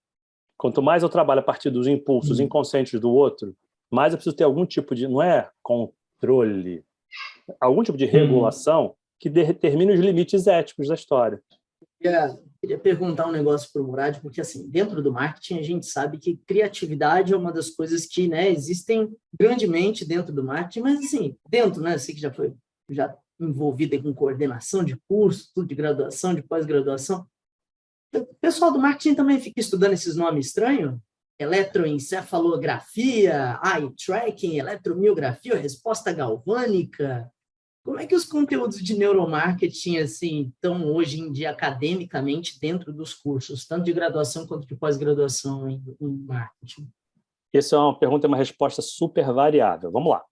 quanto mais eu trabalho a partir dos impulsos inconscientes do outro, mais eu preciso ter algum tipo de, não é controle, algum tipo de regulação que determine os limites éticos da história. Queria perguntar um negócio para o Murad, porque assim, dentro do marketing a gente sabe que criatividade é uma das coisas que, né, existem grandemente dentro do marketing, mas assim, dentro, né, você que já foi envolvido com coordenação de curso, tudo de graduação, de pós-graduação, o pessoal do marketing também fica estudando esses nomes estranhos? Eletroencefalografia, eye tracking, eletromiografia, resposta galvânica. Como é que os conteúdos de neuromarketing assim, estão hoje em dia academicamente dentro dos cursos, tanto de graduação quanto de pós-graduação em marketing? Essa é uma pergunta e uma resposta super variável. Vamos lá.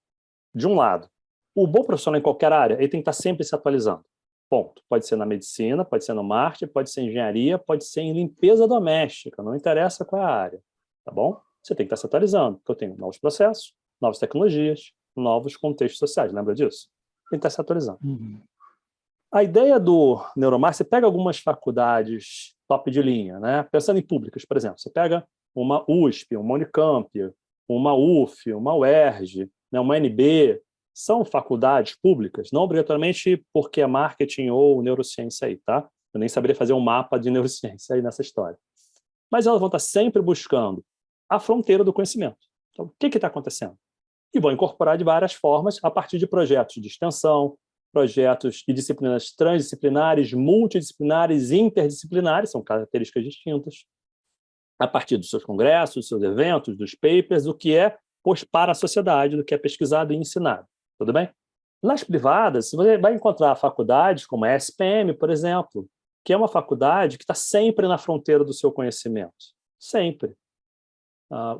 De um lado, o bom profissional em qualquer área, ele tem que estar sempre se atualizando. Ponto. Pode ser na medicina, pode ser no marketing, pode ser em engenharia, pode ser em limpeza doméstica, não interessa qual é a área, tá bom? Você tem que estar se atualizando, porque eu tenho novos processos, novas tecnologias, novos contextos sociais, lembra disso? Tem que estar se atualizando. A ideia do neuromarketing, você pega algumas faculdades top de linha, né? Pensando em públicas, por exemplo, você pega uma USP, uma Unicamp, uma UF, uma UERJ, né? Uma UNB, são faculdades públicas, não obrigatoriamente porque é marketing ou neurociência aí, tá? Eu nem saberia fazer um mapa de neurociência aí nessa história. Mas elas vão estar sempre buscando a fronteira do conhecimento. Então, o que está acontecendo? E vão incorporar de várias formas a partir de projetos de extensão, projetos e disciplinas transdisciplinares, multidisciplinares, interdisciplinares, são características distintas, a partir dos seus congressos, dos seus eventos, dos papers, do que é posto para a sociedade, do que é pesquisado e ensinado. Tudo bem? Nas privadas, você vai encontrar faculdades como a SPM, por exemplo, que é uma faculdade que está sempre na fronteira do seu conhecimento. Sempre.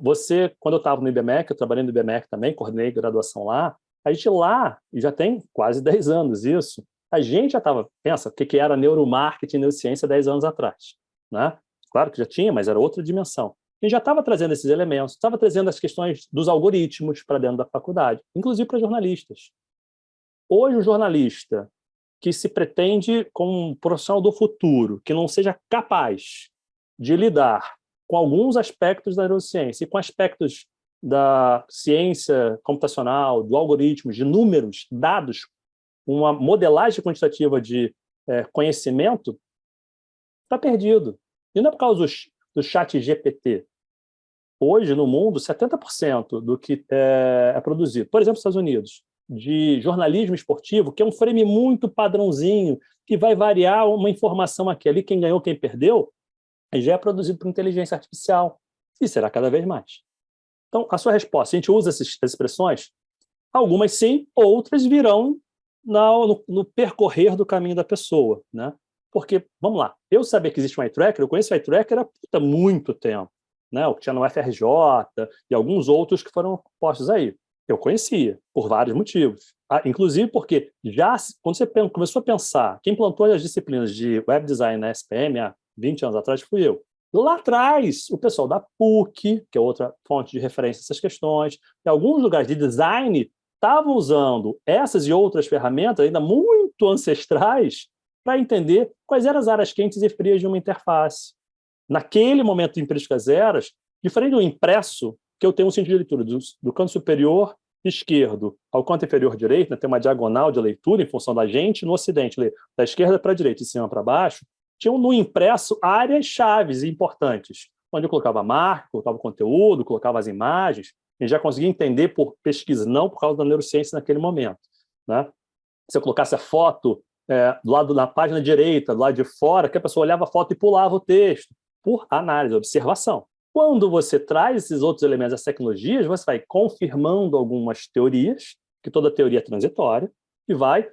Você, quando eu estava no IBMEC, eu trabalhei no IBMEC também, coordenei graduação lá, a gente lá, e já tem quase 10 anos isso, a gente já estava, pensa, o que era neuromarketing e neurociência 10 anos atrás, né? Claro que já tinha, mas era outra dimensão. A gente já estava trazendo esses elementos, estava trazendo as questões dos algoritmos para dentro da faculdade, inclusive para jornalistas. Hoje, o jornalista que se pretende como um profissional do futuro, que não seja capaz de lidar com alguns aspectos da neurociência e com aspectos da ciência computacional, do algoritmo, de números, dados, uma modelagem quantitativa de conhecimento, está perdido. E não é por causa do chat GPT. Hoje, no mundo, 70% do que é produzido, por exemplo, nos Estados Unidos, de jornalismo esportivo, que é um frame muito padrãozinho, que vai variar uma informação aqui ali, quem ganhou, quem perdeu, já é produzido por inteligência artificial. E será cada vez mais. Então, a sua resposta, a gente usa essas expressões, algumas sim, outras virão no percorrer do caminho da pessoa, né? Porque, vamos lá, eu saber que existe um eye tracker, eu conheço o eye tracker há muito tempo, né? O que tinha no FRJ e alguns outros que foram postos aí. Eu conhecia, por vários motivos. Inclusive porque, quando você começou a pensar, quem plantou as disciplinas de web design na SPM há 20 anos atrás fui eu. Lá atrás, o pessoal da PUC, que é outra fonte de referência dessas questões, em alguns lugares de design, estavam usando essas e outras ferramentas ainda muito ancestrais para entender quais eram as áreas quentes e frias de uma interface. Naquele momento em Priscas Eras, diferente do impresso, que eu tenho um sentido de leitura do canto superior esquerdo ao canto inferior direito, né, tem uma diagonal de leitura em função da gente, no ocidente, da esquerda para a direita, de cima para baixo, tinham no impresso áreas chaves e importantes, onde eu colocava marca, colocava o conteúdo, colocava as imagens, e já conseguia entender por pesquisa, não por causa da neurociência naquele momento, né? Se eu colocasse a foto do lado da página direita, do lado de fora, que a pessoa olhava a foto e pulava o texto, por análise, observação. Quando você traz esses outros elementos das tecnologias, você vai confirmando algumas teorias, que toda teoria é transitória, e vai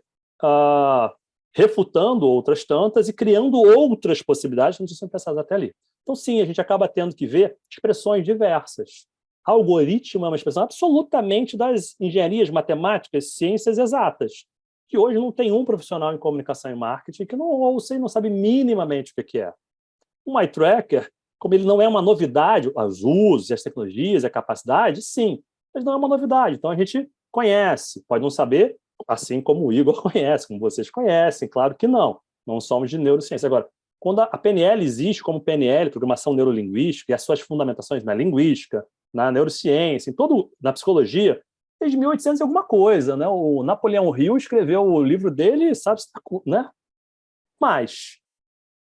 refutando outras tantas e criando outras possibilidades que não são pensadas até ali. Então, sim, a gente acaba tendo que ver expressões diversas. Algoritmo é uma expressão absolutamente das engenharias, matemáticas, ciências exatas, que hoje não tem um profissional em comunicação e marketing que não ouça e não sabe minimamente o que é. Um eye tracker, como ele não é uma novidade, os usos, as tecnologias, a capacidade, sim, mas não é uma novidade. Então, a gente conhece, pode não saber, assim como o Igor conhece, como vocês conhecem, claro que não somos de neurociência. Agora, quando a PNL existe como PNL, Programação Neurolinguística, e as suas fundamentações na linguística, na neurociência, na psicologia, desde 1800 e alguma coisa, né? O Napoleão Hill escreveu o livro dele, sabe, né? Mas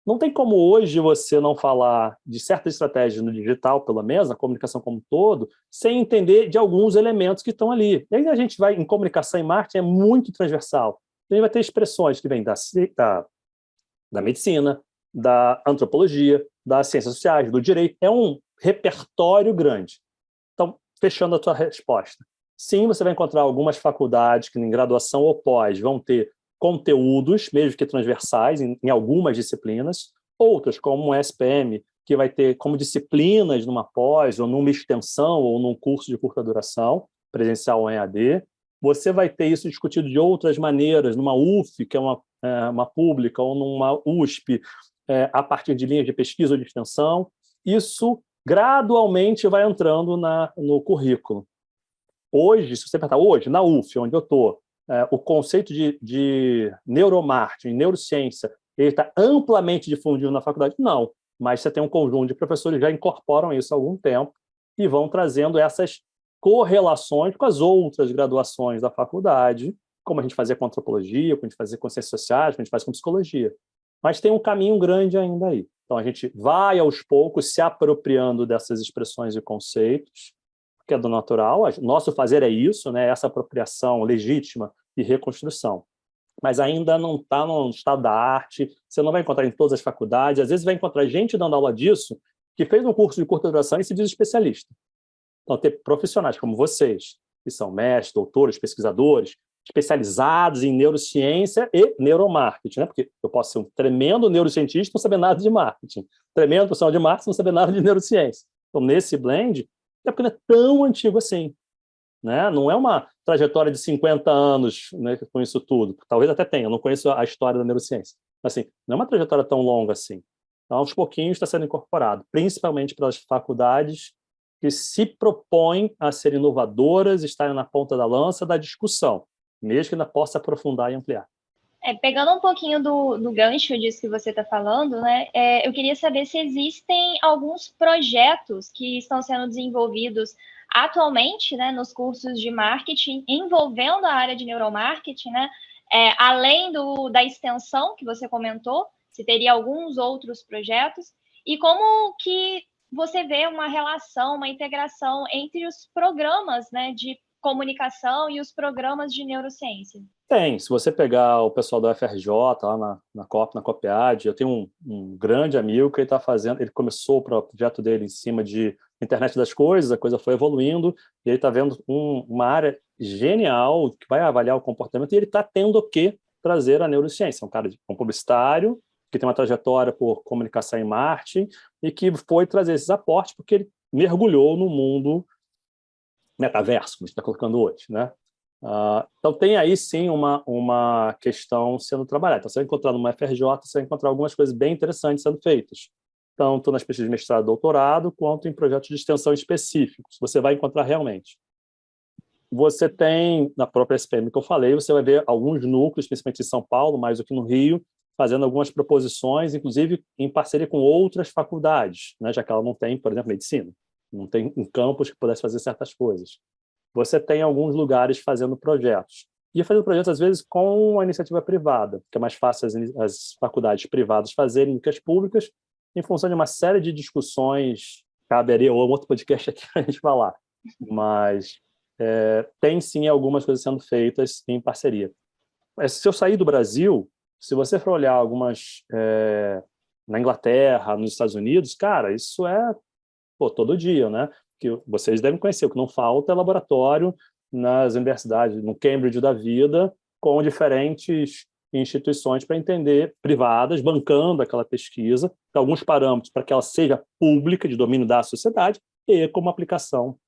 não tem como hoje você não falar de certas estratégias no digital, pelo menos, na comunicação como um todo, sem entender de alguns elementos que estão ali. E aí a gente vai, em comunicação e marketing, é muito transversal. A gente vai ter expressões que vêm da medicina, da antropologia, das ciências sociais, do direito. É um repertório grande. Então, fechando a tua resposta. Sim, você vai encontrar algumas faculdades que, em graduação ou pós, vão ter conteúdos, mesmo que transversais, em algumas disciplinas, outras, como o SPM, que vai ter como disciplinas numa pós, ou numa extensão, ou num curso de curta duração, presencial ou em EAD. Você vai ter isso discutido de outras maneiras, numa UF, que é uma pública, ou numa USP, a partir de linhas de pesquisa ou de extensão. Isso gradualmente vai entrando no currículo. Hoje, se você perguntar, hoje, na UF, onde eu estou, o conceito de neuromarketing, neurociência, ele está amplamente difundido na faculdade? Não, mas você tem um conjunto de professores que já incorporam isso há algum tempo e vão trazendo essas correlações com as outras graduações da faculdade, como a gente fazia com antropologia, como a gente fazia com ciências sociais, como a gente faz com psicologia. Mas tem um caminho grande ainda aí. Então, a gente vai, aos poucos, se apropriando dessas expressões e conceitos, que é do natural. Nosso fazer é isso, né? Essa apropriação legítima e reconstrução. Mas ainda não está no estado da arte, você não vai encontrar em todas as faculdades, às vezes vai encontrar gente dando aula disso que fez um curso de curta duração e se diz especialista. Então, ter profissionais como vocês, que são mestres, doutores, pesquisadores, especializados em neurociência e neuromarketing, né? Porque eu posso ser um tremendo neurocientista e não saber nada de marketing, tremendo profissional de marketing e não saber nada de neurociência. Então, nesse blend, é porque não é tão antigo assim, né? Não é uma trajetória de 50 anos, né, com isso tudo. Talvez até tenha, eu não conheço a história da neurociência. Assim, não é uma trajetória tão longa assim. Então, aos pouquinhos está sendo incorporado, principalmente pelas faculdades que se propõem a ser inovadoras, estarem na ponta da lança da discussão, mesmo que ainda possa aprofundar e ampliar. Pegando um pouquinho do gancho disso que você está falando, né, eu queria saber se existem alguns projetos que estão sendo desenvolvidos atualmente, né, nos cursos de marketing, envolvendo a área de neuromarketing, né, além da extensão que você comentou, Se teria alguns outros projetos? E como que você vê uma relação, uma integração entre os programas, né, de comunicação e os programas de neurociência? Tem. Se você pegar o pessoal da UFRJ, lá na COPEAD, eu tenho um grande amigo que ele começou o projeto dele em cima de internet das coisas, a coisa foi evoluindo, e ele está vendo uma área genial que vai avaliar o comportamento, e ele está tendo que trazer a neurociência. Um publicitário que tem uma trajetória por comunicação em marketing e que foi trazer esses aportes porque ele mergulhou no mundo metaverso, como a gente está colocando hoje, né? Então, tem aí, sim, uma questão sendo trabalhada. Então, você vai encontrar numa FRJ, você vai encontrar algumas coisas bem interessantes sendo feitas, tanto nas pesquisas de mestrado e doutorado, quanto em projetos de extensão específicos. Você vai encontrar realmente. Você tem, na própria SPM que eu falei, você vai ver alguns núcleos, principalmente em São Paulo, mais do que no Rio, fazendo algumas proposições, inclusive em parceria com outras faculdades, né, já que ela não tem, por exemplo, medicina. Não tem um campus que pudesse fazer certas coisas. Você tem alguns lugares fazendo projetos. E fazendo projetos, às vezes, com a iniciativa privada, que é mais fácil as faculdades privadas fazerem do que as públicas, em função de uma série de discussões. Caberia um outro podcast aqui para a gente falar. Mas tem, sim, algumas coisas sendo feitas em parceria. Se eu sair do Brasil, se você for olhar algumas na Inglaterra, nos Estados Unidos, cara, isso é todo dia, né? Que vocês devem conhecer, o que não falta é laboratório nas universidades, no Cambridge da vida, com diferentes instituições para entender, privadas, bancando aquela pesquisa, alguns parâmetros para que ela seja pública, de domínio da sociedade, e como aplicação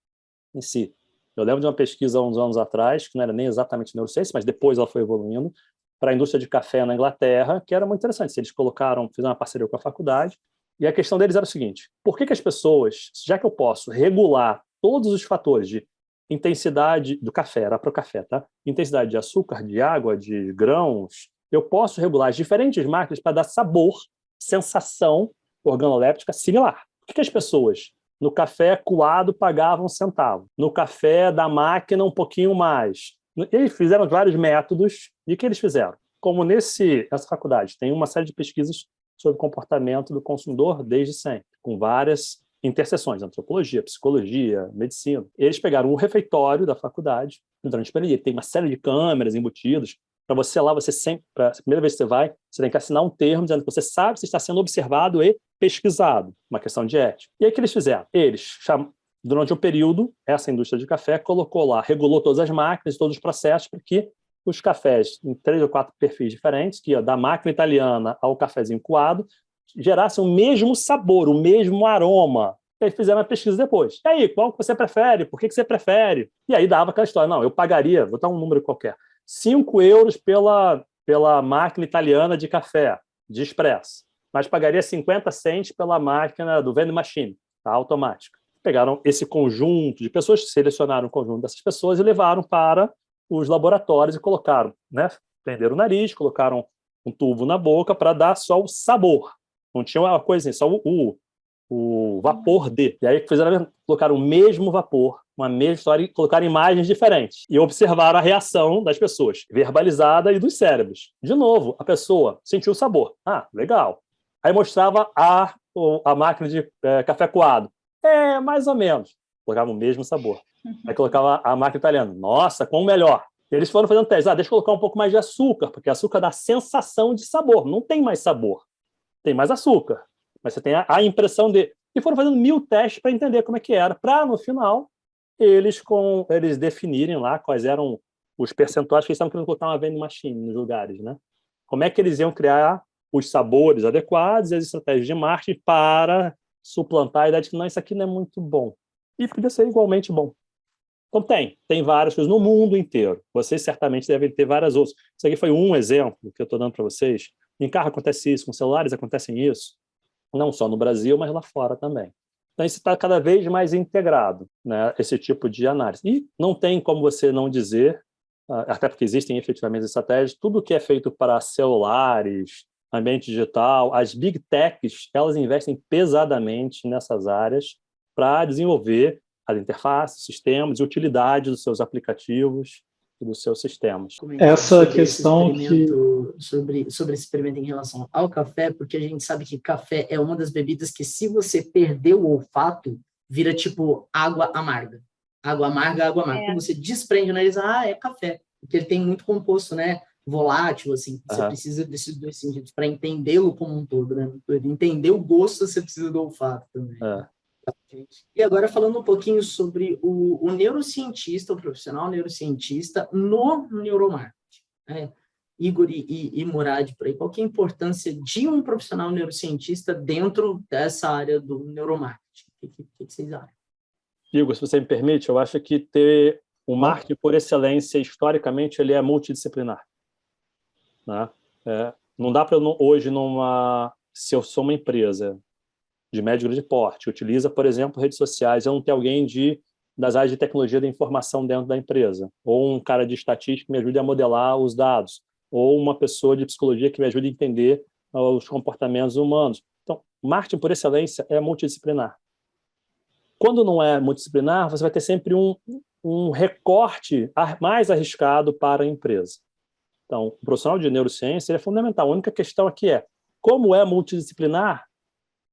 em si. Eu lembro de uma pesquisa há uns anos atrás, que não era nem exatamente neurociência, mas depois ela foi evoluindo, para a indústria de café na Inglaterra, que era muito interessante. Eles fizeram uma parceria com a faculdade, e a questão deles era o seguinte: por que as pessoas, já que eu posso regular todos os fatores de intensidade do café, era para o café, tá? Intensidade de açúcar, de água, de grãos, eu posso regular as diferentes máquinas para dar sabor, sensação organoléptica similar. Por que as pessoas no café coado pagavam um centavo? No café da máquina um pouquinho mais. Eles fizeram vários métodos, e o que eles fizeram? Como essa faculdade tem uma série de pesquisas sobre o comportamento do consumidor desde sempre, com várias interseções, antropologia, psicologia, medicina. Eles pegaram o refeitório da faculdade, durante o período, tem uma série de câmeras embutidas, para você lá, a primeira vez que você tem que assinar um termo dizendo que você sabe se está sendo observado e pesquisado, uma questão de ética. E aí o que eles fizeram? Durante um período, essa indústria de café regulou todas as máquinas, todos os processos, para que os cafés em 3 ou 4 perfis diferentes, que da máquina italiana ao cafezinho coado, gerassem o mesmo sabor, o mesmo aroma. E aí fizeram uma pesquisa depois. E aí, qual que você prefere? Por que você prefere? E aí dava aquela história. Não, eu pagaria, vou dar um número qualquer, 5 euros pela máquina italiana de café, de expresso, mas pagaria 50 cents pela máquina do vending machine, tá, automática. Pegaram esse conjunto de pessoas, selecionaram um conjunto dessas pessoas e levaram para os laboratórios e colocaram, né, prenderam o nariz, colocaram um tubo na boca para dar só o sabor. Não tinha uma coisa assim, só o vapor de. E aí colocaram o mesmo vapor, uma mesma história, e colocaram imagens diferentes. E observaram a reação das pessoas, verbalizada, e dos cérebros. De novo, a pessoa sentiu o sabor. Ah, legal. Aí mostrava a máquina de café coado. Mais ou menos. Colocava o mesmo sabor. Aí colocava a máquina italiana. Nossa, quão melhor. E eles foram fazendo testes. Deixa eu colocar um pouco mais de açúcar, porque açúcar dá sensação de sabor. Não tem mais sabor. Tem mais açúcar. Mas você tem a impressão de... E foram fazendo 1000 testes para entender como é que era, para, no final, eles definirem lá quais eram os percentuais que eles estavam querendo colocar uma vending machine nos lugares, né? Como é que eles iam criar os sabores adequados e as estratégias de marketing para suplantar a ideia de que não, isso aqui não é muito bom. E podia ser igualmente bom. Então tem várias coisas no mundo inteiro. Vocês certamente devem ter várias outras. Isso aqui foi um exemplo que eu estou dando para vocês. Em carro acontece isso, com celulares acontece isso. Não só no Brasil, mas lá fora também. Então isso está cada vez mais integrado, né, esse tipo de análise. E não tem como você não dizer, até porque existem efetivamente estratégias, tudo que é feito para celulares, ambiente digital, as big techs, elas investem pesadamente nessas áreas para desenvolver as interfaces, sistemas e utilidade dos seus aplicativos. e dos seus sistemas. Essa questão sobre esse experimento em relação ao café, porque a gente sabe que café é uma das bebidas que, se você perder o olfato, vira tipo água amarga. Água amarga. Quando você desprende o nariz, é café. Porque ele tem muito composto, né? Volátil, assim. Você precisa desses dois sentidos para entendê-lo como um todo, né? Para entender o gosto, você precisa do olfato também. E agora falando um pouquinho sobre o neurocientista, o profissional neurocientista no neuromarketing. Igor e Murad, por aí, qual que é a importância de um profissional neurocientista dentro dessa área do neuromarketing? O que vocês acham? Igor, se você me permite, eu acho que ter o marketing, por excelência, historicamente, ele é multidisciplinar. Né? Não dá para hoje, se eu sou uma empresa de médio e grande porte, utiliza, por exemplo, redes sociais, eu não tenho alguém das áreas de tecnologia da informação dentro da empresa, ou um cara de estatística que me ajude a modelar os dados, ou uma pessoa de psicologia que me ajude a entender os comportamentos humanos. Então, marketing, por excelência, é multidisciplinar. Quando não é multidisciplinar, você vai ter sempre um recorte mais arriscado para a empresa. Então, o profissional de neurociência é fundamental. A única questão aqui é, como é multidisciplinar,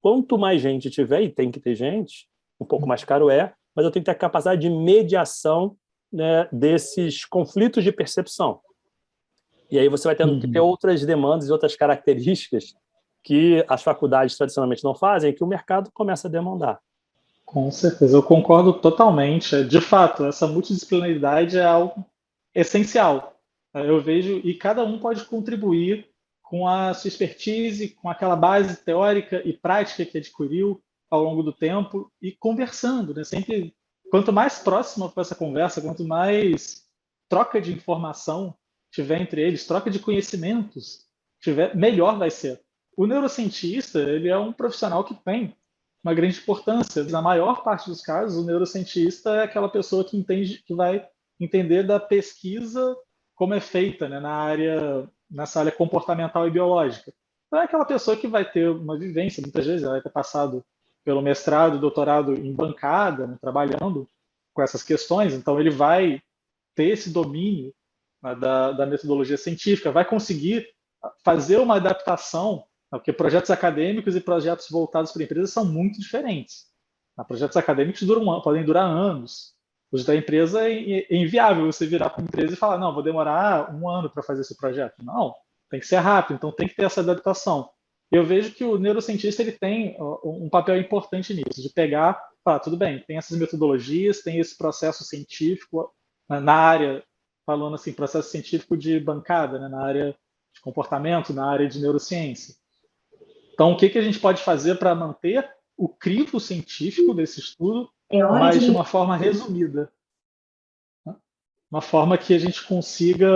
quanto mais gente tiver, e tem que ter gente, um pouco mais caro mas eu tenho que ter a capacidade de mediação, né, desses conflitos de percepção. E aí você vai tendo que ter outras demandas e outras características que as faculdades tradicionalmente não fazem, que o mercado começa a demandar. Com certeza, eu concordo totalmente. De fato, essa multidisciplinaridade é algo essencial. Eu vejo, e cada um pode contribuir com a sua expertise, com aquela base teórica e prática que adquiriu ao longo do tempo, e conversando, né? Sempre, quanto mais próxima for essa conversa, quanto mais troca de informação tiver entre eles, troca de conhecimentos tiver, melhor vai ser. O neurocientista, ele é um profissional que tem uma grande importância. Na maior parte dos casos, o neurocientista é aquela pessoa que vai entender da pesquisa como é feita, né, nessa área comportamental e biológica. Então, é aquela pessoa que vai ter uma vivência, muitas vezes ela vai ter passado pelo mestrado, doutorado em bancada, né, trabalhando com essas questões, então ele vai ter esse domínio, né, da metodologia científica, vai conseguir fazer uma adaptação, né, porque projetos acadêmicos e projetos voltados para empresas são muito diferentes. Projetos acadêmicos podem durar anos. Os da empresa é inviável você virar para uma empresa e falar, não, vou demorar 1 ano para fazer esse projeto. Não, tem que ser rápido, então tem que ter essa adaptação. Eu vejo que o neurocientista ele tem um papel importante nisso, de pegar, falar, tudo bem, tem essas metodologias, tem esse processo científico na área, falando assim, processo científico de bancada, né, na área de comportamento, na área de neurociência. Então, o que a gente pode fazer para manter o crivo científico desse estudo, mas de uma forma resumida? Uma forma que a gente consiga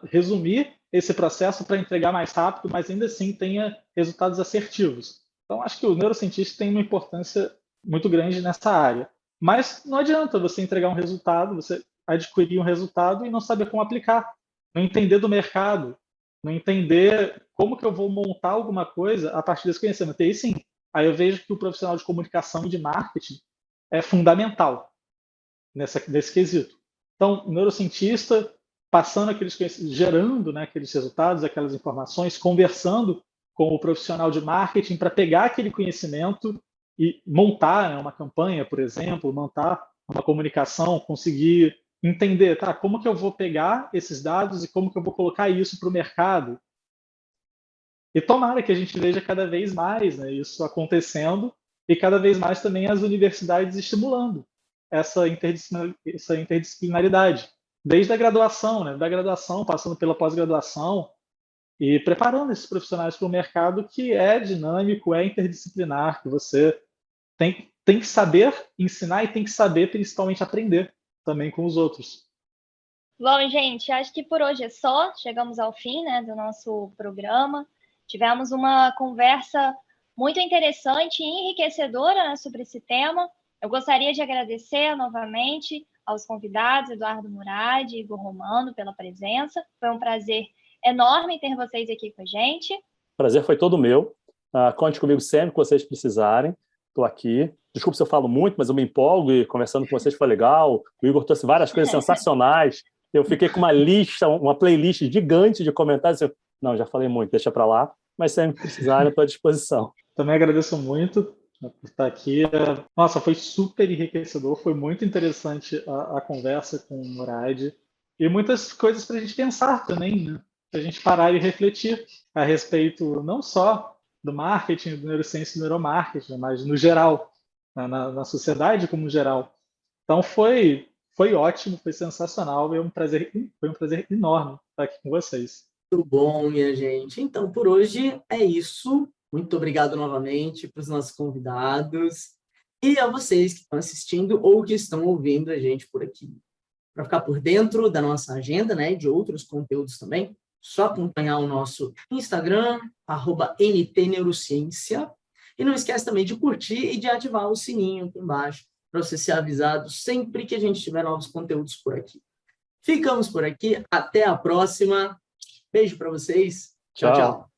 resumir esse processo para entregar mais rápido, mas ainda assim tenha resultados assertivos. Então, acho que o neurocientista tem uma importância muito grande nessa área. Mas não adianta você entregar um resultado, você adquirir um resultado e não saber como aplicar, não entender do mercado, não entender como que eu vou montar alguma coisa a partir desse conhecimento. E aí sim, aí eu vejo que o profissional de comunicação e de marketing é fundamental nesse quesito. Então, o neurocientista passando aqueles conhecimentos, gerando, né, aqueles resultados, aquelas informações, conversando com o profissional de marketing para pegar aquele conhecimento e montar, né, uma campanha, por exemplo, montar uma comunicação, conseguir entender, tá, como que eu vou pegar esses dados e como que eu vou colocar isso para o mercado. E tomara que a gente veja cada vez mais, né, isso acontecendo e cada vez mais também as universidades estimulando essa interdisciplinaridade. Desde a graduação, né, da graduação, passando pela pós-graduação e preparando esses profissionais para um mercado que é dinâmico, é interdisciplinar, que você tem que saber ensinar e tem que saber, principalmente, aprender também com os outros. Bom, gente, acho que por hoje é só. Chegamos ao fim, né, do nosso programa. Tivemos uma conversa muito interessante e enriquecedora, né, sobre esse tema. Eu gostaria de agradecer novamente aos convidados, Eduardo Murad e Igor Romano, pela presença. Foi um prazer enorme ter vocês aqui com a gente. O prazer foi todo meu. Conte comigo sempre que vocês precisarem. Estou aqui. Desculpa se eu falo muito, mas eu me empolgo e conversando com vocês foi legal. O Igor trouxe várias coisas sensacionais. Eu fiquei com uma playlist gigante de comentários. Não, já falei muito, deixa para lá. Mas sempre precisar, estou à disposição. Também agradeço muito por estar aqui. Nossa, foi super enriquecedor, foi muito interessante a conversa com o Murad. E muitas coisas para a gente pensar também, né? Para a gente parar e refletir a respeito não só do marketing, do neurociência e do neuromarketing, mas no geral, na sociedade como geral. Então foi ótimo, foi sensacional, foi um prazer enorme estar aqui com vocês. Muito bom, minha gente. Então, por hoje é isso. Muito obrigado novamente para os nossos convidados e a vocês que estão assistindo ou que estão ouvindo a gente por aqui. Para ficar por dentro da nossa agenda, né, de outros conteúdos também, só acompanhar o nosso Instagram, @ntneurociência. E não esquece também de curtir e de ativar o sininho aqui embaixo, para você ser avisado sempre que a gente tiver novos conteúdos por aqui. Ficamos por aqui. Até a próxima. Beijo para vocês. Tchau, tchau.